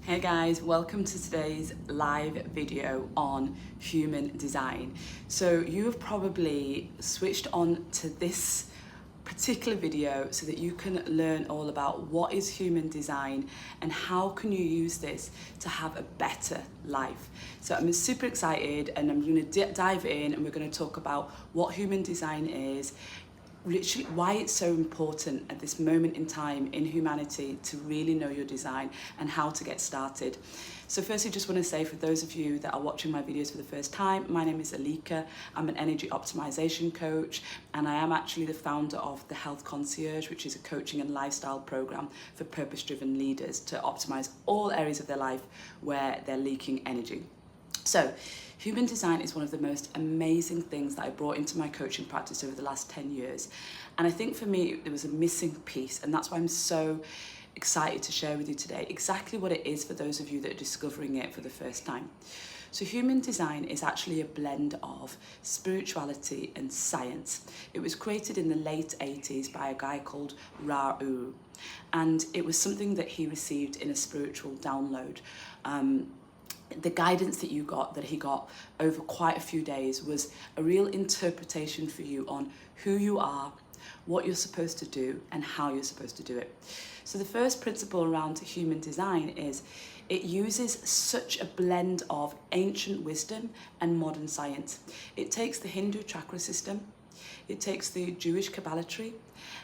Hey guys, welcome to today's live video on human design. So you have probably switched on to this particular video so that you can learn all about what is human design and how can you use this to have a better life. So I'm super excited and I'm going to dive in and we're going to talk about what human design is, literally why it's so important at this moment in time in humanity to really know your design and how to get started. So firstly, just want to say for those of you that are watching my videos for the first time, my name is Elika. I'm an energy optimization coach and I am actually the founder of the Health Concierge, which is a coaching and lifestyle program for purpose-driven leaders to optimize all areas of their life where they're leaking energy. So, human design is one of the most amazing things that I brought into my coaching practice over the last 10 years. And I think for me, there was a missing piece, and that's why I'm so excited to share with you today exactly what it is for those of you that are discovering it for the first time. So human design is actually a blend of spirituality and science. It was created in the late 80s by a guy called Ra-Uru, and it was something that he received in a spiritual download. The guidance that he got over quite a few days was a real interpretation for you on who you are, what you're supposed to do, and how you're supposed to do it. So the first principle around human design is it uses such a blend of ancient wisdom and modern science. It takes the Hindu chakra system, it takes the Jewish Kabbalah tree,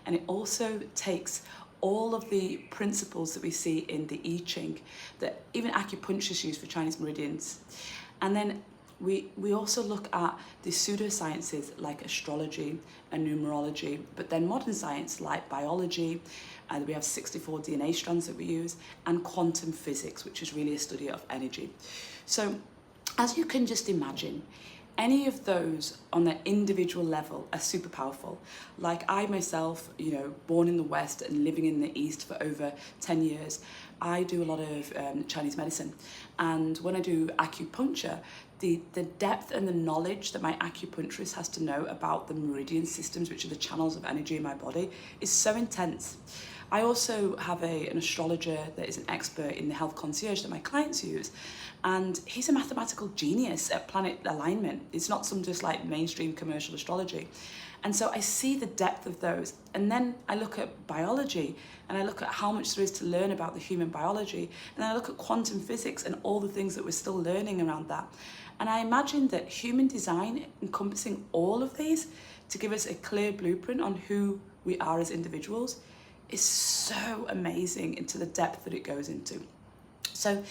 and it also takes all of the principles that we see in the I Ching, that even acupuncturists use for Chinese meridians. And then we also look at the pseudosciences like astrology and numerology, but then modern science like biology, and we have 64 DNA strands that we use, and quantum physics, which is really a study of energy. So as you can just imagine, any of those on an individual level are super powerful. Like I myself, born in the West and living in the East for over 10 years, I do a lot of Chinese medicine. And when I do acupuncture, the depth and the knowledge that my acupuncturist has to know about the meridian systems, which are the channels of energy in my body, is so intense. I also have an astrologer that is an expert in the Health Concierge that my clients use, and he's a mathematical genius at planet alignment. It's not some just like mainstream commercial astrology. And so I see the depth of those, and then I look at biology and I look at how much there is to learn about the human biology, and I look at quantum physics and all the things that we're still learning around that. And I imagine that human design encompassing all of these to give us a clear blueprint on who we are as individuals is so amazing into the depth that it goes into. So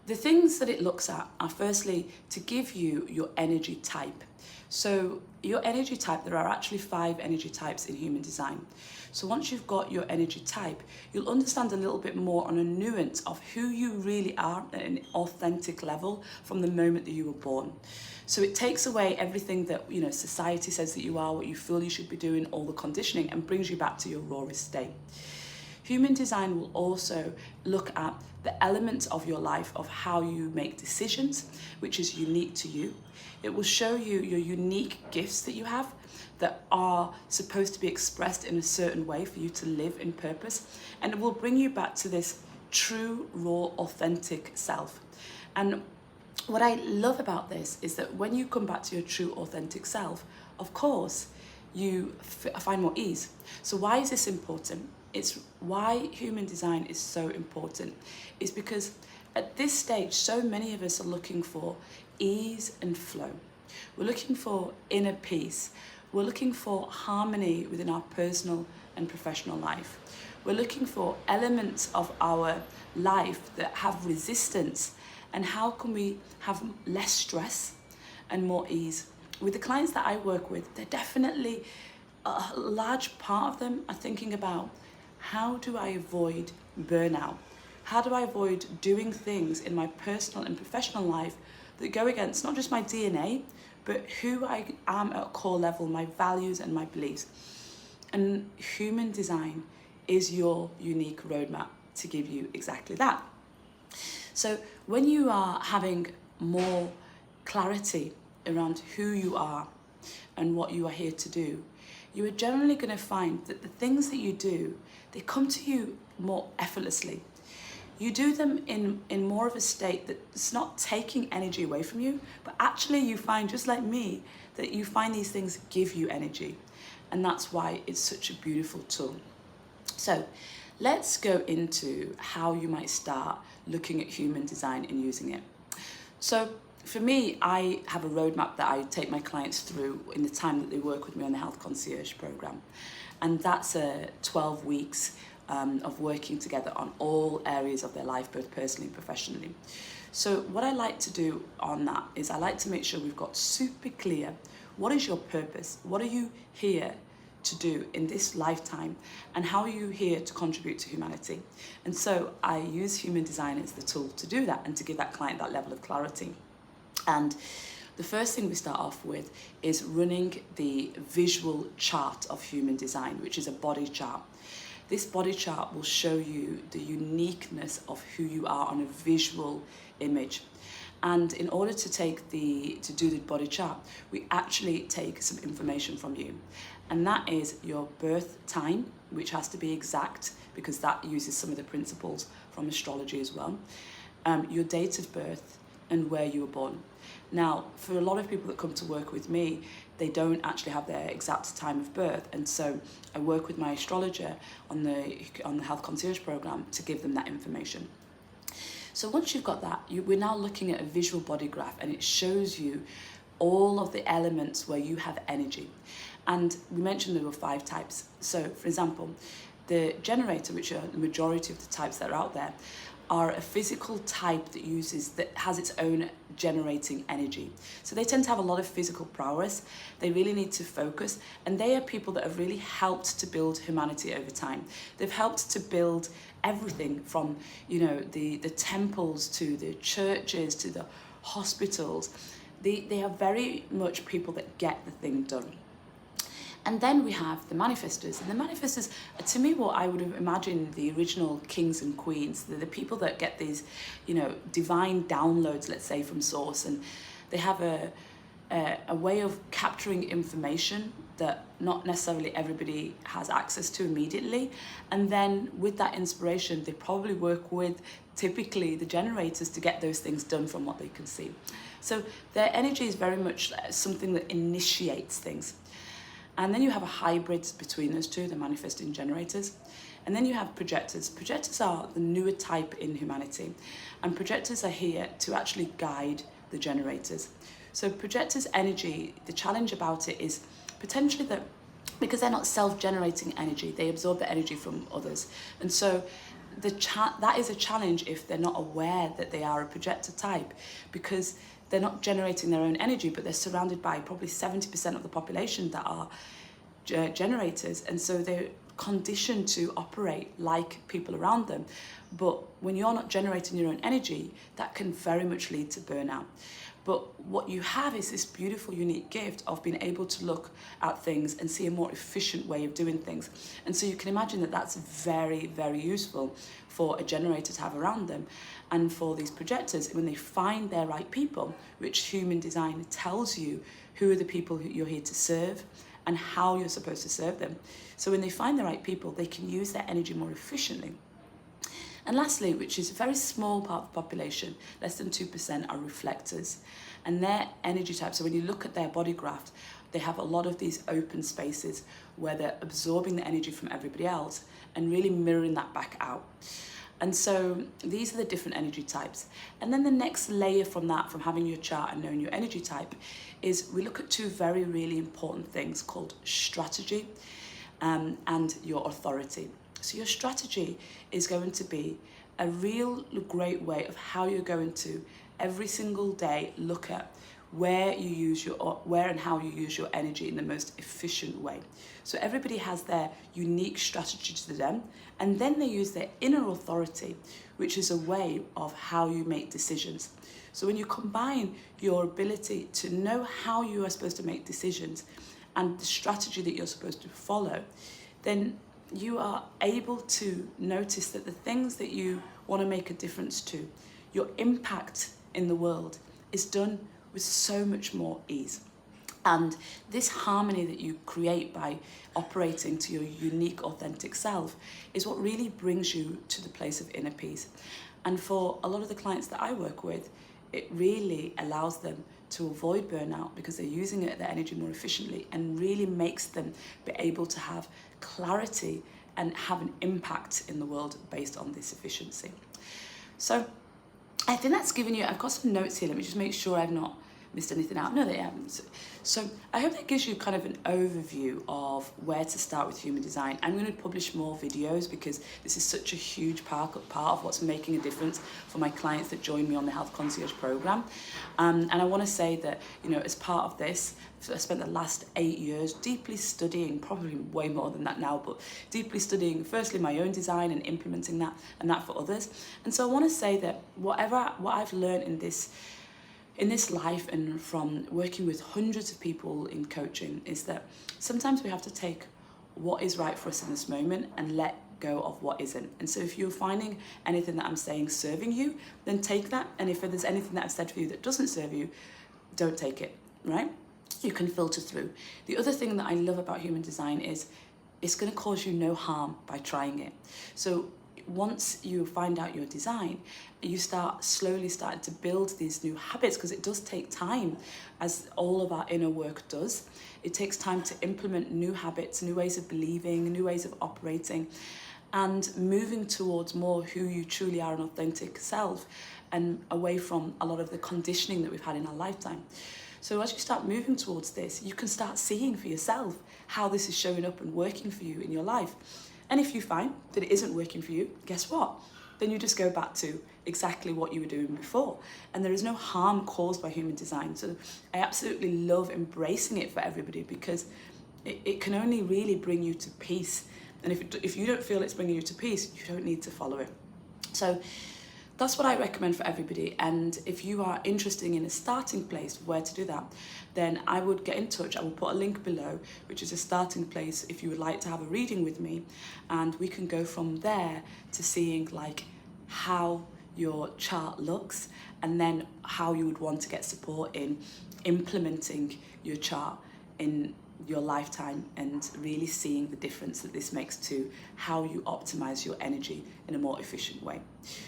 the things that it looks at are firstly to give you your energy type. So your energy type, there are actually 5 energy types in human design. So once you've got your energy type, you'll understand a little bit more on a nuance of who you really are at an authentic level from the moment that you were born. So it takes away everything that society says that you are, what you feel you should be doing, all the conditioning, and brings you back to your rawest state. Human design will also look at the elements of your life of how you make decisions, which is unique to you. It will show you your unique gifts that you have that are supposed to be expressed in a certain way for you to live in purpose. And it will bring you back to this true, raw, authentic self. And what I love about this is that when you come back to your true, authentic self, of course, you find more ease. So why is this important? It's why human design is so important. Is because at this stage, so many of us are looking for ease and flow. We're looking for inner peace. We're looking for harmony within our personal and professional life. We're looking for elements of our life that have resistance, and how can we have less stress and more ease. With the clients that I work with, they're definitely, a large part of them are thinking about, how do I avoid burnout? How do I avoid doing things in my personal and professional life that go against not just my DNA, but who I am at a core level, my values and my beliefs? And human design is your unique roadmap to give you exactly that. So when you are having more clarity around who you are and what you are here to do, you are generally going to find that the things that you do, they come to you more effortlessly. you do them in more of a state that's not taking energy away from you, but actually you find, just like me, that you find these things give you energy. And that's why it's such a beautiful tool. So let's go into how you might start looking at human design and using it. So for me, I have a roadmap that I take my clients through in the time that they work with me on the Health Concierge program. And that's 12 weeks of working together on all areas of their life, both personally and professionally. So what I like to do on that is I like to make sure we've got super clear, what is your purpose? What are you here to do in this lifetime, and how are you here to contribute to humanity? And so I use human design as the tool to do that and to give that client that level of clarity. And the first thing we start off with is running the visual chart of human design, which is a body chart. This body chart will show you the uniqueness of who you are on a visual image. And in order to do the body chart, we actually take some information from you. And that is your birth time, which has to be exact because that uses some of the principles from astrology as well. Your date of birth and where you were born. Now, for a lot of people that come to work with me, they don't actually have their exact time of birth. And so I work with my astrologer on the Health Concierge program to give them that information. So once you've got that, we're now looking at a visual body graph, and it shows you all of the elements where you have energy. And we mentioned there were 5 types. So for example, the generator, which are the majority of the types that are out there, are a physical type that has its own generating energy. So they tend to have a lot of physical prowess. They really need to focus, and they are people that have really helped to build humanity over time. They've helped to build everything from, the temples to the churches to the hospitals. They are very much people that get the thing done. And then we have the manifestors. And the manifestors are, to me, what I would have imagined the original kings and queens. They're the people that get these, divine downloads, let's say, from source. And they have a way of capturing information that not necessarily everybody has access to immediately. And then with that inspiration, they probably work with, typically, the generators to get those things done from what they can see. So their energy is very much something that initiates things. And then you have a hybrid between those two, the manifesting generators. And then you have projectors. Projectors are the newer type in humanity. And projectors are here to actually guide the generators. So projectors' energy, the challenge about it is potentially that because they're not self-generating energy, they absorb the energy from others. And so that is a challenge if they're not aware that they are a projector type, because they're not generating their own energy, but they're surrounded by probably 70% of the population that are generators. And so they're conditioned to operate like people around them. But when you're not generating your own energy, that can very much lead to burnout. But what you have is this beautiful, unique gift of being able to look at things and see a more efficient way of doing things. And so you can imagine that that's very, very useful for a generator to have around them. And for these projectors, when they find their right people, which human design tells you who are the people who you're here to serve and how you're supposed to serve them. So when they find the right people, they can use their energy more efficiently. And lastly, which is a very small part of the population, less than 2% are reflectors. And their energy type, so when you look at their body graph, they have a lot of these open spaces where they're absorbing the energy from everybody else and really mirroring that back out. And so these are the different energy types. And then the next layer from that, from having your chart and knowing your energy type, is we look at 2 very, really important things called strategy and your authority. So your strategy is going to be a real great way of how you're going to every single day look at where and how you use your energy in the most efficient way. So everybody has their unique strategy to them, and then they use their inner authority, which is a way of how you make decisions. So when you combine your ability to know how you are supposed to make decisions and the strategy that you're supposed to follow, then you are able to notice that the things that you want to make a difference to, your impact in the world, is done with so much more ease. And this harmony that you create by operating to your unique, authentic self is what really brings you to the place of inner peace. And for a lot of the clients that I work with, it really allows them to avoid burnout because they're using their energy more efficiently, and really makes them be able to have clarity and have an impact in the world based on this efficiency. So I think that's given you, I've got some notes here, let me just make sure I've not missed anything out. No, they haven't. So I hope that gives you kind of an overview of where to start with human design. I'm going to publish more videos because this is such a huge part of what's making a difference for my clients that join me on the Health Concierge program. And I want to say that, you know, as part of this, I spent the last 8 years deeply studying, probably way more than that now, but deeply studying firstly my own design and implementing that, and that for others. And so I want to say that what I've learned in this life and from working with hundreds of people in coaching is that sometimes we have to take what is right for us in this moment and let go of what isn't. And so if you're finding anything that I'm saying serving you, then take that. And if there's anything that I've said for you that doesn't serve you, don't take it, right? You can filter through. The other thing that I love about human design is it's going to cause you no harm by trying it. So once you find out your design, you start slowly starting to build these new habits, because it does take time, as all of our inner work does. It takes time to implement new habits, new ways of believing, new ways of operating, and moving towards more who you truly are, an authentic self, and away from a lot of the conditioning that we've had in our lifetime. So as you start moving towards this, you can start seeing for yourself how this is showing up and working for you in your life. And if you find that it isn't working for you, guess what? Then you just go back to exactly what you were doing before. And there is no harm caused by human design. So I absolutely love embracing it for everybody, because it can only really bring you to peace. And if you don't feel it's bringing you to peace, you don't need to follow it. So that's what I recommend for everybody. And if you are interested in a starting place where to do that, then I would get in touch. I will put a link below, which is a starting place if you would like to have a reading with me. And we can go from there to seeing like how your chart looks, and then how you would want to get support in implementing your chart in your lifetime, and really seeing the difference that this makes to how you optimize your energy in a more efficient way.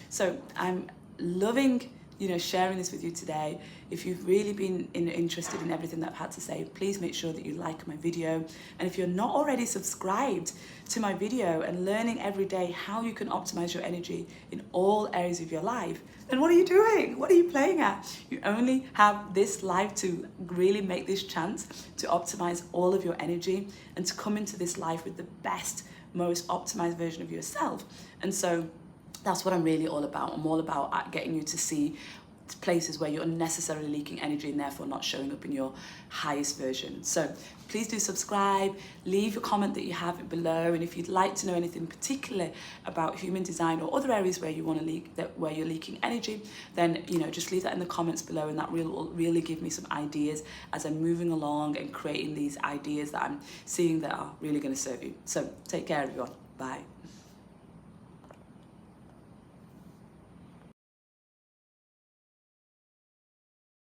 So I'm loving, you know, sharing this with you today. If you've really been interested in everything that I've had to say, please make sure that you like my video. And if you're not already subscribed to my video and learning every day how you can optimize your energy in all areas of your life, then what are you doing? What are you playing at? You only have this life to really make this chance to optimize all of your energy and to come into this life with the best, most optimized version of yourself. And so that's what I'm really all about. I'm all about getting you to see places where you're unnecessarily leaking energy and therefore not showing up in your highest version. So please do subscribe, leave a comment that you have below, and if you'd like to know anything particular about human design or other areas where you want to where you're leaking energy, then, you know, just leave that in the comments below, and that will really give me some ideas as I'm moving along and creating these ideas that I'm seeing that are really going to serve you. So take care, everyone. Bye.